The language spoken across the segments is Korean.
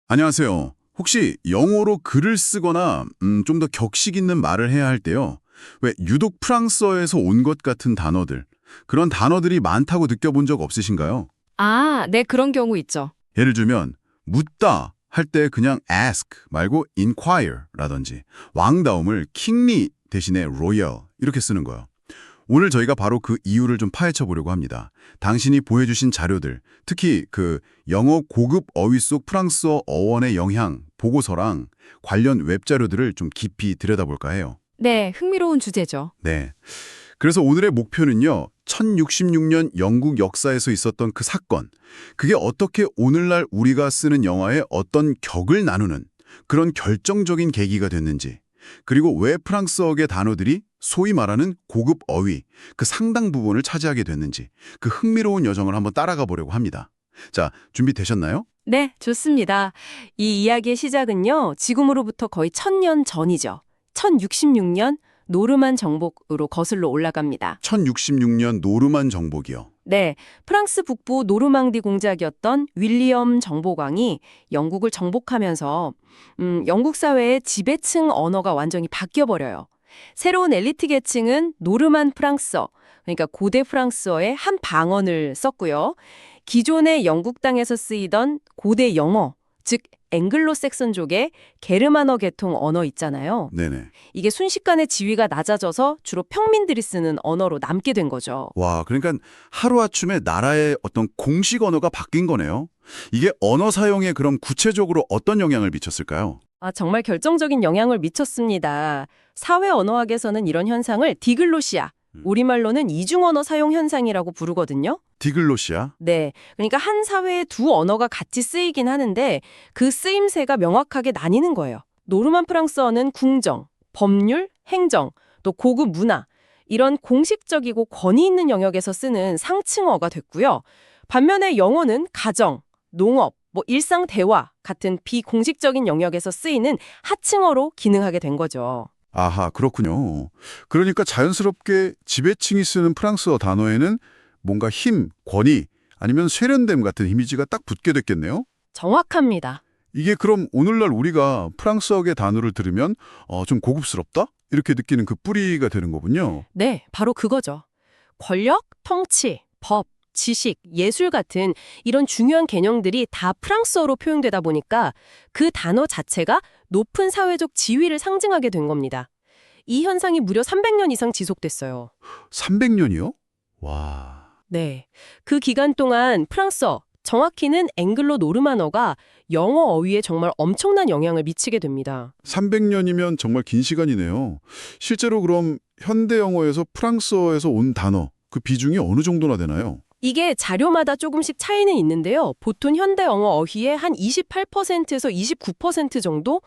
안녕하세요. 혹시 영어로 글을 쓰거나 좀 더 격식 있는 말을 해야 할 때요. 왜 유독 프랑스어에서 온 것 같은 단어들, 그런 단어들이 많다고 느껴본 적 없으신가요? 아, 네, 그런 경우 있죠. 예를 들면 묻다 할 때 그냥 ask 말고 inquire라든지 왕다움을 kingly 대신에 royal 이렇게 쓰는 거예요. 오늘 저희가 바로 그 이유를 좀 파헤쳐 보려고 합니다. 당신이 보여주신 자료들, 특히 그 영어 고급 어휘 속 프랑스어 어원의 영향 보고서랑 관련 웹자료들을 좀 깊이 들여다볼까 해요. 네, 흥미로운 주제죠. 네. 그래서 오늘의 목표는요. 1066년 영국 역사에서 있었던 그 사건. 그게 어떻게 오늘날 우리가 쓰는 영어에 어떤 격을 나누는 그런 결정적인 계기가 됐는지, 그리고 왜 프랑스어계 단어들이 소위 말하는 고급 어휘, 그 상당 부분을 차지하게 됐는지 그 흥미로운 여정을 한번 따라가 보려고 합니다. 자, 준비되셨나요? 네, 좋습니다. 이 이야기의 시작은요, 지금으로부터 거의 1000년 전이죠. 1066년 노르만 정복으로 거슬러 올라갑니다. 1066년 노르만 정복이요. 네, 프랑스 북부 노르망디 공작이었던 윌리엄 정복왕이 영국을 정복하면서 영국 사회의 지배층 언어가 완전히 바뀌어버려요. 새로운 엘리트 계층은 노르만 프랑스어, 그러니까 고대 프랑스어의 한 방언을 썼고요. 기존의 영국 땅에서 쓰이던 고대 영어, 즉 앵글로색슨족의 게르만어 계통 언어 있잖아요. 네네. 이게 순식간에 지위가 낮아져서 주로 평민들이 쓰는 언어로 남게 된 거죠. 와, 그러니까 하루아침에 나라의 어떤 공식 언어가 바뀐 거네요. 이게 언어 사용에 그럼 구체적으로 어떤 영향을 미쳤을까요? 아, 정말 결정적인 영향을 미쳤습니다. 사회 언어학에서는 이런 현상을 디글로시아, 우리말로는 이중언어 사용 현상이라고 부르거든요. 디글로시아? 네, 그러니까 한 사회에 두 언어가 같이 쓰이긴 하는데 그 쓰임새가 명확하게 나뉘는 거예요. 노르만 프랑스어는 궁정, 법률, 행정, 또 고급 문화 이런 공식적이고 권위 있는 영역에서 쓰는 상층어가 됐고요. 반면에 영어는 가정, 농업, 일상 대화 같은 비공식적인 영역에서 쓰이는 하층어로 기능하게 된 거죠. 아하, 그렇군요. 그러니까 자연스럽게 지배층이 쓰는 프랑스어 단어에는 뭔가 힘, 권위, 아니면 세련됨 같은 이미지가 딱 붙게 됐겠네요? 정확합니다. 이게 그럼 오늘날 우리가 프랑스어계 단어를 들으면 좀 고급스럽다? 이렇게 느끼는 그 뿌리가 되는 거군요. 네, 바로 그거죠. 권력, 통치, 법, 지식, 예술 같은 이런 중요한 개념들이 다 프랑스어로 표현되다 보니까 그 단어 자체가 높은 사회적 지위를 상징하게 된 겁니다. 이 현상이 무려 300년 이상 지속됐어요. 300년이요? 와, 네. 그 기간 동안 프랑스어, 정확히는 앵글로 노르만어가 영어 어휘에 정말 엄청난 영향을 미치게 됩니다. 300년이면 정말 긴 시간이네요. 실제로 그럼 현대 영어에서 프랑스어에서 온 단어, 그 비중이 어느 정도나 되나요? 이게 자료마다 조금씩 차이는 있는데요. 보통 현대 영어 어휘의 한 28%에서 29% 정도?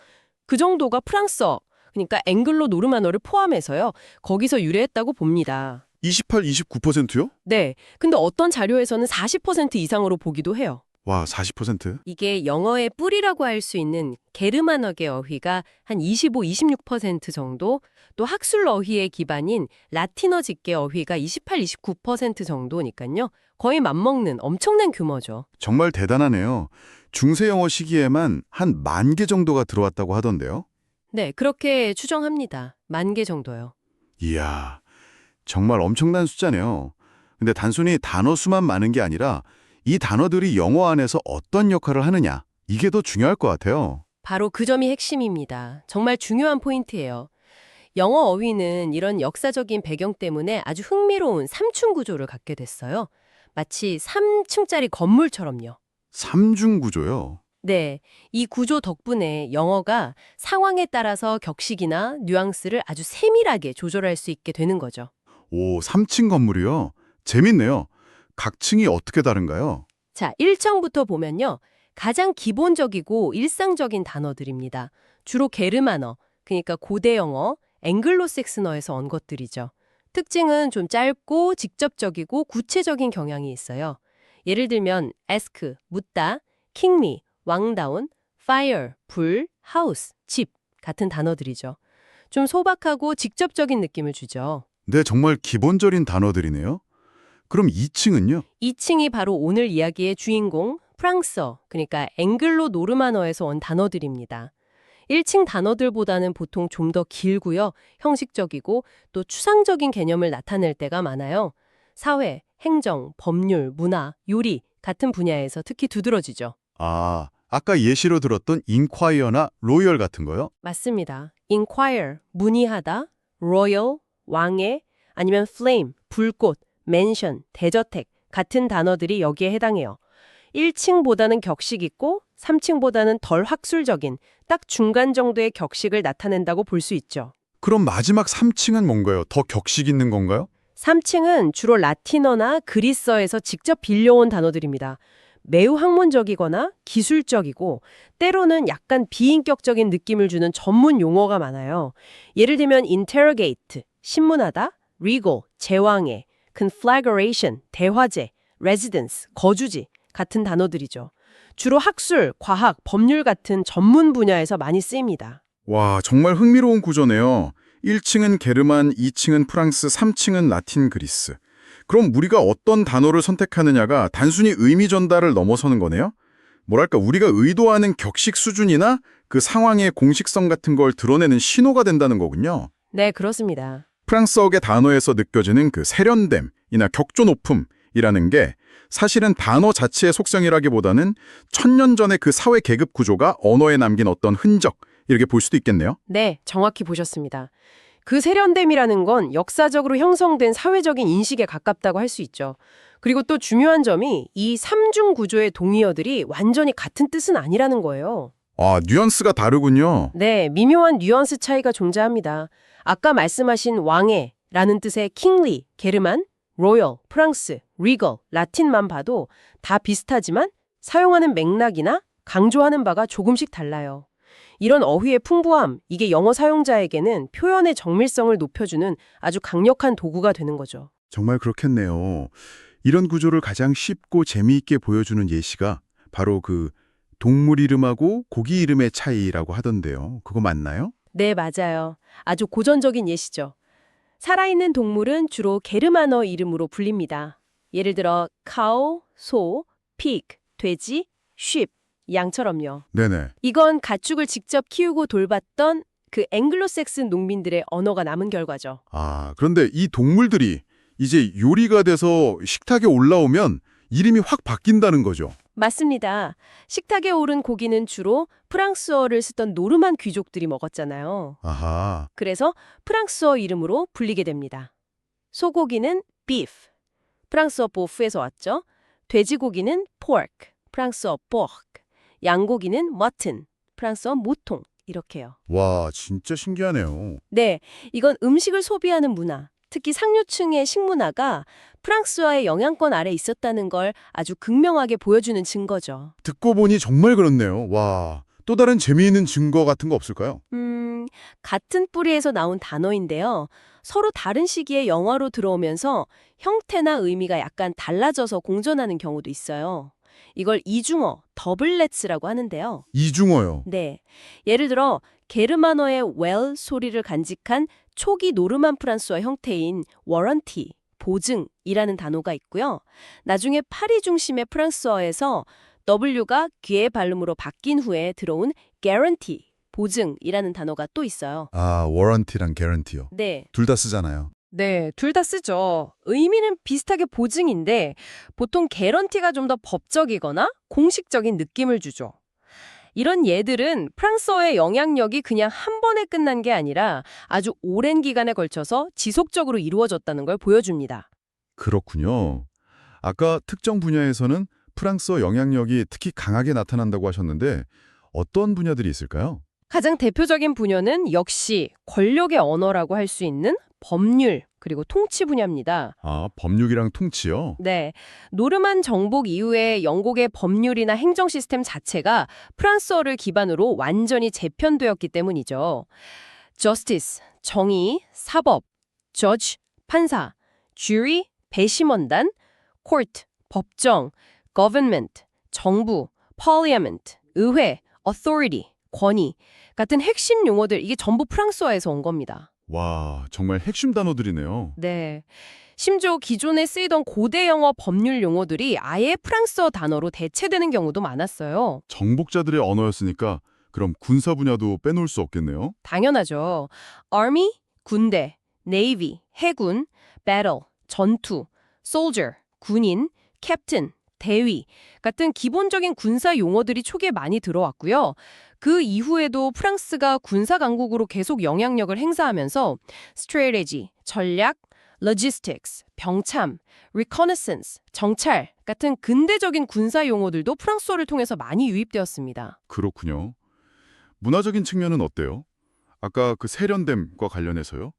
그 정도가 프랑스어, 그러니까 앵글로 노르만어를 포함해서요. 거기서 유래했다고 봅니다. 28, 29%요? 네. 근데 어떤 자료에서는 40% 이상으로 보기도 해요. 와, 40%? 이게 영어의 뿌리라고 할 수 있는 게르만어계 어휘가 한 25, 26% 정도, 또 학술 어휘의 기반인 라틴어 직계 어휘가 28, 29% 정도니까요. 거의 맞먹는 엄청난 규모죠. 정말 대단하네요. 중세 영어 시기에만 한 10,000개 정도가 들어왔다고 하던데요. 네, 그렇게 추정합니다. 10,000개 정도요. 이야, 정말 엄청난 숫자네요. 근데 단순히 단어 수만 많은 게 아니라 이 단어들이 영어 안에서 어떤 역할을 하느냐, 이게 더 중요할 것 같아요. 바로 그 점이 핵심입니다. 정말 중요한 포인트예요. 영어 어휘는 이런 역사적인 배경 때문에 아주 흥미로운 삼층 구조를 갖게 됐어요. 마치 3층짜리 건물처럼요. 삼중 구조요. 네, 이 구조 덕분에 영어가 상황에 따라서 격식이나 뉘앙스를 아주 세밀하게 조절할 수 있게 되는 거죠. 오, 3층 건물이요? 재밌네요. 각 층이 어떻게 다른가요? 자, 1층부터 보면요. 가장 기본적이고 일상적인 단어들입니다. 주로 게르만어, 그러니까 고대 영어, 앵글로색슨어에서 온 것들이죠. 특징은 좀 짧고 직접적이고 구체적인 경향이 있어요. 예를 들면 ask, 묻다, kingly, 왕다운, fire, 불, house, 집 같은 단어들이죠. 좀 소박하고 직접적인 느낌을 주죠. 네, 정말 기본적인 단어들이네요. 그럼 2층은요? 2층이 바로 오늘 이야기의 주인공, 프랑스어, 그러니까 앵글로 노르만어에서 온 단어들입니다. 1층 단어들보다는 보통 좀 더 길고요. 형식적이고 또 추상적인 개념을 나타낼 때가 많아요. 사회, 행정, 법률, 문화, 요리 같은 분야에서 특히 두드러지죠. 아, 아까 예시로 들었던 인콰이어나 로열 같은 거요? 맞습니다. inquire, 문의하다, royal, 왕의, 아니면 flame, 불꽃, mansion, 대저택 같은 단어들이 여기에 해당해요. 1층보다는 격식 있고 3층보다는 덜 학술적인 딱 중간 정도의 격식을 나타낸다고 볼 수 있죠. 그럼 마지막 3층은 뭔가요? 더 격식 있는 건가요? 3층은 주로 라틴어나 그리스어에서 직접 빌려온 단어들입니다. 매우 학문적이거나 기술적이고 때로는 약간 비인격적인 느낌을 주는 전문 용어가 많아요. 예를 들면 interrogate, 신문하다, regal, 제왕의, conflagration, 대화제, residence, 거주지 같은 단어들이죠. 주로 학술, 과학, 법률 같은 전문 분야에서 많이 쓰입니다. 와, 정말 흥미로운 구조네요. 1층은 게르만, 2층은 프랑스, 3층은 라틴 그리스. 그럼 우리가 어떤 단어를 선택하느냐가 단순히 의미 전달을 넘어서는 거네요? 뭐랄까, 우리가 의도하는 격식 수준이나 그 상황의 공식성 같은 걸 드러내는 신호가 된다는 거군요. 네, 그렇습니다. 프랑스어계 단어에서 느껴지는 그 세련됨이나 격조 높음이라는 게 사실은 단어 자체의 속성이라기보다는 1000년 전의 그 사회 계급 구조가 언어에 남긴 어떤 흔적, 이렇게 볼 수도 있겠네요. 네, 정확히 보셨습니다. 그 세련됨이라는 건 역사적으로 형성된 사회적인 인식에 가깝다고 할 수 있죠. 그리고 또 중요한 점이 이 삼중 구조의 동의어들이 완전히 같은 뜻은 아니라는 거예요. 아, 뉘앙스가 다르군요. 네, 미묘한 뉘앙스 차이가 존재합니다. 아까 말씀하신 왕의라는 뜻의 킹리, 게르만, 로열, 프랑스, 리걸, 라틴만 봐도 다 비슷하지만 사용하는 맥락이나 강조하는 바가 조금씩 달라요. 이런 어휘의 풍부함, 이게 영어 사용자에게는 표현의 정밀성을 높여주는 아주 강력한 도구가 되는 거죠. 정말 그렇겠네요. 이런 구조를 가장 쉽고 재미있게 보여주는 예시가 바로 그 동물 이름하고 고기 이름의 차이라고 하던데요. 그거 맞나요? 네, 맞아요. 아주 고전적인 예시죠. 살아있는 동물은 주로 게르만어 이름으로 불립니다. 예를 들어 cow, 소, pig, 돼지, sheep, 양처럼요. 네네. 이건 가축을 직접 키우고 돌봤던 그 앵글로색슨 농민들의 언어가 남은 결과죠. 아, 그런데 이 동물들이 이제 요리가 돼서 식탁에 올라오면 이름이 확 바뀐다는 거죠. 맞습니다. 식탁에 오른 고기는 주로 프랑스어를 쓰던 노르만 귀족들이 먹었잖아요. 아하. 그래서 프랑스어 이름으로 불리게 됩니다. 소고기는 beef, 프랑스어 보프에서 왔죠. 돼지고기는 pork, 프랑스어 pork, 양고기는 mutton, 프랑스어 모통, 이렇게요. 와, 진짜 신기하네요. 네, 이건 음식을 소비하는 문화, 특히 상류층의 식문화가 프랑스어의 영향권 아래 있었다는 걸 아주 극명하게 보여주는 증거죠. 듣고 보니 정말 그렇네요. 와, 또 다른 재미있는 증거 같은 거 없을까요? 같은 뿌리에서 나온 단어인데요. 서로 다른 시기에 영화로 들어오면서 형태나 의미가 약간 달라져서 공존하는 경우도 있어요. 이걸 이중어, 더블렛스라고 하는데요. 이중어요. 네, 예를 들어 게르만어의 well 소리를 간직한 초기 노르만 프랑스어 형태인 warranty, 보증이라는 단어가 있고요. 나중에 파리 중심의 프랑스어에서 W가 귀의 발음으로 바뀐 후에 들어온 guarantee, 보증이라는 단어가 또 있어요. 아, warranty랑 guarantee요. 네. 둘 다 쓰잖아요. 네, 둘 다 쓰죠. 의미는 비슷하게 보증인데 보통 개런티가 좀 더 법적이거나 공식적인 느낌을 주죠. 이런 예들은 프랑스어의 영향력이 그냥 한 번에 끝난 게 아니라 아주 오랜 기간에 걸쳐서 지속적으로 이루어졌다는 걸 보여줍니다. 그렇군요. 아까 특정 분야에서는 프랑스어 영향력이 특히 강하게 나타난다고 하셨는데 어떤 분야들이 있을까요? 가장 대표적인 분야는 역시 권력의 언어라고 할 수 있는 법률 그리고 통치 분야입니다. 아, 법률이랑 통치요? 네, 노르만 정복 이후에 영국의 법률이나 행정 시스템 자체가 프랑스어를 기반으로 완전히 재편되었기 때문이죠. justice, 정의, 사법, judge, 판사, jury, 배심원단, court, 법정, government, 정부, parliament, 의회, authority, 권위 같은 핵심 용어들 이게 전부 프랑스어에서 온 겁니다. 와, 정말 핵심 단어들이네요. 네. 심지어 기존에 쓰이던 고대 영어 법률 용어들이 아예 프랑스어 단어로 대체되는 경우도 많았어요. 정복자들의 언어였으니까 그럼 군사 분야도 빼놓을 수 없겠네요. 당연하죠. Army, 군대, Navy, 해군, Battle, 전투, Soldier, 군인, Captain, 대위 같은 기본적인 군사 용어들이 초기에 많이 들어왔고요. 그 이후에도 프랑스가 군사 강국으로 계속 영향력을 행사하면서 strategy, 전략, logistics, 병참, reconnaissance, 정찰 같은 근대적인 군사 용어들도 프랑스어를 통해서 많이 유입되었습니다. 그렇군요. 문화적인 측면은 어때요? 아까 그 세련됨과 관련해서요?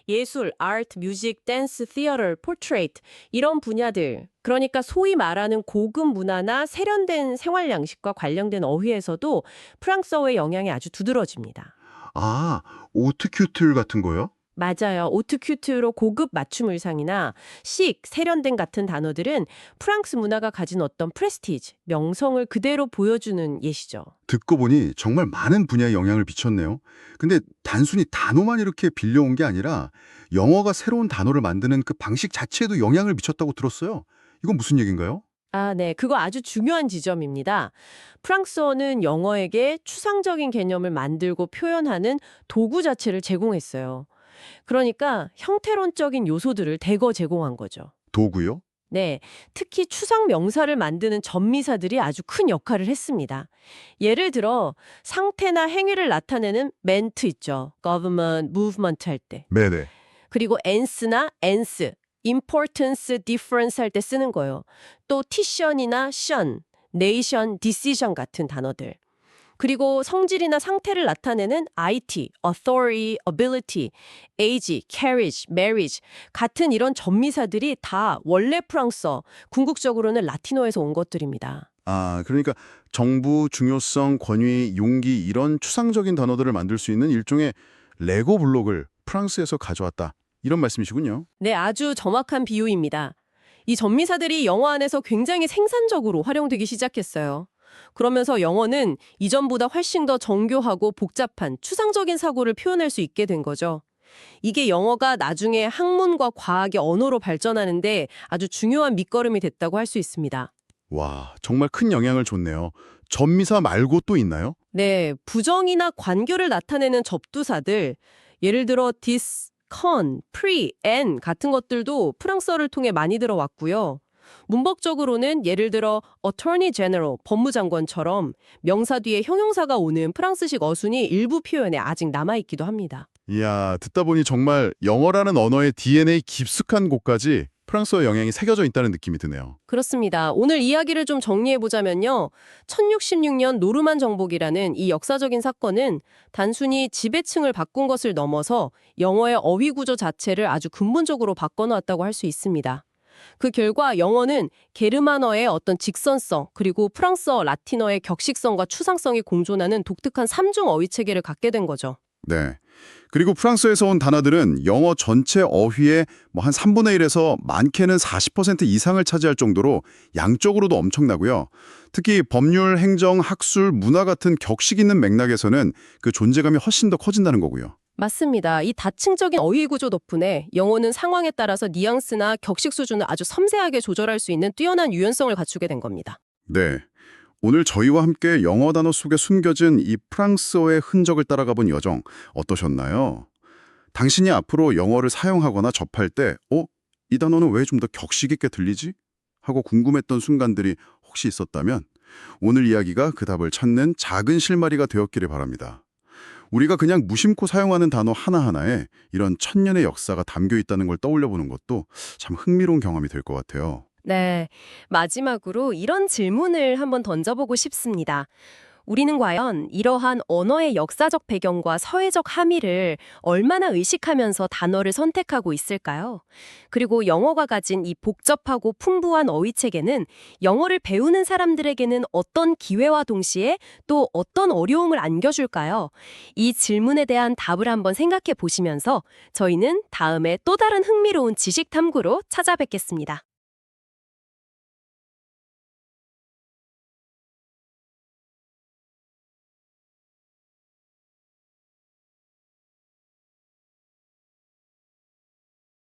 예술, 아트, 뮤직, 댄스, 티어터, 포트레이트 이런 분야들, 그러니까 소위 말하는 고급 문화나 세련된 생활 양식과 관련된 어휘에서도 프랑스어의 영향이 아주 두드러집니다. 아, 오트큐틀 같은 거요? 맞아요. 오트큐트로 고급 맞춤 의상이나 식, 세련된 같은 단어들은 프랑스 문화가 가진 어떤 프레스티지, 명성을 그대로 보여주는 예시죠. 듣고 보니 정말 많은 분야에 영향을 미쳤네요. 근데 단순히 단어만 이렇게 빌려온 게 아니라 영어가 새로운 단어를 만드는 그 방식 자체에도 영향을 미쳤다고 들었어요. 이건 무슨 얘기인가요? 아, 네. 그거 아주 중요한 지점입니다. 프랑스어는 영어에게 추상적인 개념을 만들고 표현하는 도구 자체를 제공했어요. 그러니까 형태론적인 요소들을 대거 제공한 거죠. 도구요? 네, 특히 추상 명사를 만드는 전미사들이 아주 큰 역할을 했습니다. 예를 들어 상태나 행위를 나타내는 멘트 있죠. government, movement 할 때. 네네. 그리고 ence나 ense, importance, difference 할 때 쓰는 거예요. 또 티션이나 션, nation, decision 같은 단어들. 그리고 성질이나 상태를 나타내는 IT, authority, ability, age, carriage, marriage 같은 이런 전미사들이 다 원래 프랑스어, 궁극적으로는 라틴어에서 온 것들입니다. 아, 그러니까 정부, 중요성, 권위, 용기 이런 추상적인 단어들을 만들 수 있는 일종의 레고 블록을 프랑스에서 가져왔다. 이런 말씀이시군요. 네, 아주 정확한 비유입니다. 이 전미사들이 영어 안에서 굉장히 생산적으로 활용되기 시작했어요. 그러면서 영어는 이전보다 훨씬 더 정교하고 복잡한 추상적인 사고를 표현할 수 있게 된 거죠. 이게 영어가 나중에 학문과 과학의 언어로 발전하는데 아주 중요한 밑거름이 됐다고 할 수 있습니다. 와, 정말 큰 영향을 줬네요. 전미사 말고 또 있나요? 네, 부정이나 관교를 나타내는 접두사들, 예를 들어 this, con, pre, and 같은 것들도 프랑스어를 통해 많이 들어왔고요. 문법적으로는 예를 들어 attorney general, 법무장관처럼 명사 뒤에 형용사가 오는 프랑스식 어순이 일부 표현에 아직 남아있기도 합니다. 이야, 듣다 보니 정말 영어라는 언어의 DNA 깊숙한 곳까지 프랑스어 영향이 새겨져 있다는 느낌이 드네요. 그렇습니다. 오늘 이야기를 좀 정리해보자면요. 1066년 노르만 정복이라는 이 역사적인 사건은 단순히 지배층을 바꾼 것을 넘어서 영어의 어휘 구조 자체를 아주 근본적으로 바꿔놓았다고 할 수 있습니다. 그 결과 영어는 게르만어의 어떤 직선성, 그리고 프랑스어, 라틴어의 격식성과 추상성이 공존하는 독특한 삼중 어휘 체계를 갖게 된 거죠. 네. 그리고 프랑스에서 온 단어들은 영어 전체 어휘의 한 3분의 1에서 많게는 40% 이상을 차지할 정도로 양적으로도 엄청나고요. 특히 법률, 행정, 학술, 문화 같은 격식 있는 맥락에서는 그 존재감이 훨씬 더 커진다는 거고요. 맞습니다. 이 다층적인 어휘 구조 덕분에 영어는 상황에 따라서 뉘앙스나 격식 수준을 아주 섬세하게 조절할 수 있는 뛰어난 유연성을 갖추게 된 겁니다. 네. 오늘 저희와 함께 영어 단어 속에 숨겨진 이 프랑스어의 흔적을 따라가 본 여정 어떠셨나요? 당신이 앞으로 영어를 사용하거나 접할 때 이 단어는 왜 좀 더 격식 있게 들리지? 하고 궁금했던 순간들이 혹시 있었다면 오늘 이야기가 그 답을 찾는 작은 실마리가 되었기를 바랍니다. 우리가 그냥 무심코 사용하는 단어 하나하나에 이런 천년의 역사가 담겨 있다는 걸 떠올려 보는 것도 참 흥미로운 경험이 될 것 같아요. 네, 마지막으로 이런 질문을 한번 던져보고 싶습니다. 우리는 과연 이러한 언어의 역사적 배경과 사회적 함의를 얼마나 의식하면서 단어를 선택하고 있을까요? 그리고 영어가 가진 이 복잡하고 풍부한 어휘체계는 영어를 배우는 사람들에게는 어떤 기회와 동시에 또 어떤 어려움을 안겨줄까요? 이 질문에 대한 답을 한번 생각해 보시면서 저희는 다음에 또 다른 흥미로운 지식 탐구로 찾아뵙겠습니다.